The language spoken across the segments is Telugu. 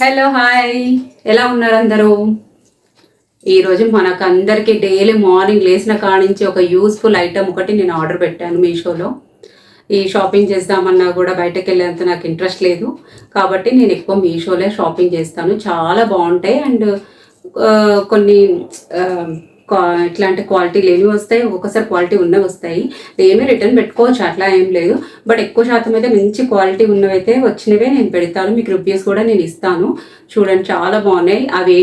హలో హాయ్, ఎలా ఉన్నారు అందరూ? ఈరోజు మనకు అందరికీ డైలీ మార్నింగ్ లేచిన కానించి ఒక యూస్ఫుల్ ఐటమ్ ఒకటి నేను ఆర్డర్ పెట్టాను మీషోలో. ఈ షాపింగ్ చేద్దామన్నా కూడా బయటకు వెళ్ళేంత నాకు ఇంట్రెస్ట్ లేదు, కాబట్టి నేను ఎక్కువ మీషోలో షాపింగ్ చేస్తాను. చాలా బాగుంటాయి అండ్ కొన్ని ఇట్లాంటి క్వాలిటీ లేని వస్తాయి, ఒక్కొక్కసారి క్వాలిటీ ఉన్నవి వస్తాయి. ఏమీ రిటర్న్ పెట్టుకోవచ్చు, అట్లా ఏం లేదు. బట్ ఎక్కువ శాతం అయితే మంచి క్వాలిటీ ఉన్నవైతే వచ్చినవే నేను పెడతాను. మీకు రివ్యూస్ కూడా నేను ఇస్తాను. చూడండి, చాలా బాగున్నాయి. అవి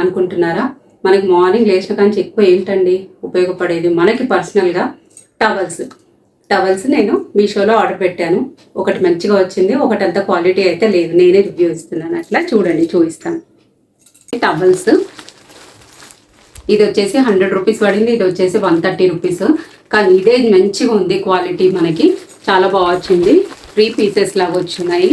అనుకుంటున్నారా? మనకి మార్నింగ్ లేచిన కానీ ఎక్కువ ఏంటండి ఉపయోగపడేది మనకి పర్సనల్గా టవల్స్ నేను మీషోలో ఆర్డర్ పెట్టాను. ఒకటి మంచిగా వచ్చింది, ఒకటి అంత క్వాలిటీ అయితే లేదు. నేనే రివ్యూ ఇస్తున్నాను. అట్లా చూడండి, చూపిస్తాను. టవల్స్ ఇది వచ్చేసి 100 రూపీస్ పడింది, ఇది వచ్చేసి 130 రూపీస్. కానీ ఇదే మంచిగా ఉంది క్వాలిటీ, మనకి చాలా బాగా వచ్చింది. 3 పీసెస్ లాగా వచ్చినాయి.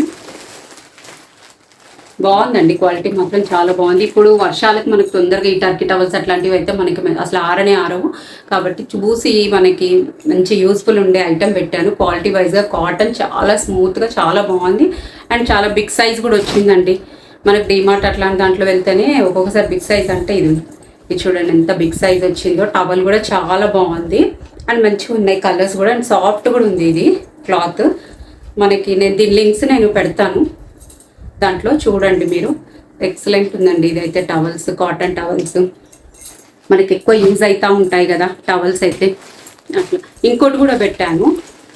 బాగుందండి, క్వాలిటీ మాత్రం చాలా బాగుంది. ఇప్పుడు వర్షాలకు మనకు తొందరగా ఈ టర్కీ టవల్స్ అట్లాంటివి అయితే మనకి అసలు ఆరవు. కాబట్టి చూసి మనకి మంచి యూస్ఫుల్ ఉండే ఐటెం పెట్టాను. క్వాలిటీ వైజ్గా కాటన్ చాలా స్మూత్గా చాలా బాగుంది అండ్ చాలా బిగ్ సైజ్ కూడా వచ్చిందండి. మనకి డిమార్ట్ అట్లాంటి దాంట్లో వెళ్తేనే ఒక్కొక్కసారి బిగ్ సైజ్ అంటే ఇది చూడండి ఎంత బిగ్ సైజ్ వచ్చిందో. టవల్ కూడా చాలా బాగుంది అండ్ మంచిగా ఉన్నాయి కలర్స్ కూడా అండ్ సాఫ్ట్ కూడా ఉంది ఇది క్లాత్. మనకి దీని లింక్స్ నేను పెడతాను దాంట్లో, చూడండి మీరు. ఎక్సలెంట్ ఉందండి ఇదైతే. టవల్స్, కాటన్ టవల్స్ మనకి ఎక్కువ యూజ్ అవుతూ ఉంటాయి కదా టవల్స్ అయితే. అట్లా ఇంకోటి కూడా పెట్టాను,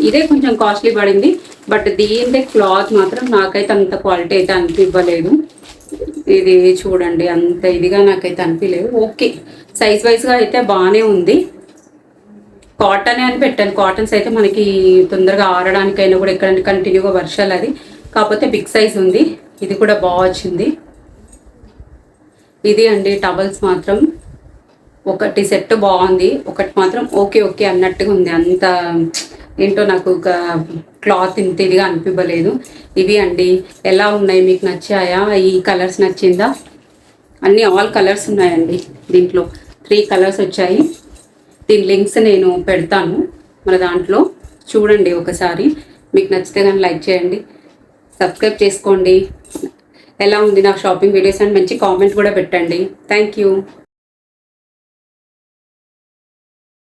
ఇదే కొంచెం కాస్ట్లీ పడింది. బట్ దీని క్లాత్ మాత్రం నాకైతే అంత క్వాలిటీ అయితే అనిపించలేదు. ఇది చూడండి, అంత ఇదిగా నాకైతే అనిపించలేదు. ఓకే, సైజ్ వైజ్గా అయితే బాగానే ఉంది. కాటనే అని పెట్టాను. కాటన్స్ అయితే మనకి తొందరగా ఆరడానికైనా కూడా ఎక్కడ కంటిన్యూగా వర్షాలు అది. కాకపోతే బిగ్ సైజ్ ఉంది. ఇది కూడా బాగా వచ్చింది. ఇది అండి టవల్స్ మాత్రం. ఒకటి సెట్ బాగుంది, ఒకటి మాత్రం ఓకే అన్నట్టుగా ఉంది. అంత ఏంటో నాకు ఒక క్లాత్ ఇంత ఇదిగా అనిపించలేదు. ఇవి అండి, ఎలా ఉన్నాయి, మీకు నచ్చాయా? ఈ కలర్స్ నచ్చిందా? అన్నీ ఆల్ కలర్స్ ఉన్నాయండి దీంట్లో. 3 కలర్స్ వచ్చాయి. దీని లింక్స్ నేను పెడతాను మన దాంట్లో, చూడండి ఒకసారి. మీకు నచ్చితే కానీ లైక్ చేయండి, సబ్స్క్రైబ్ చేసుకోండి. ఎలా ఉంది నా షాపింగ్ వీడియోస్ అని మంచి కామెంట్ కూడా పెట్టండి. Thank you.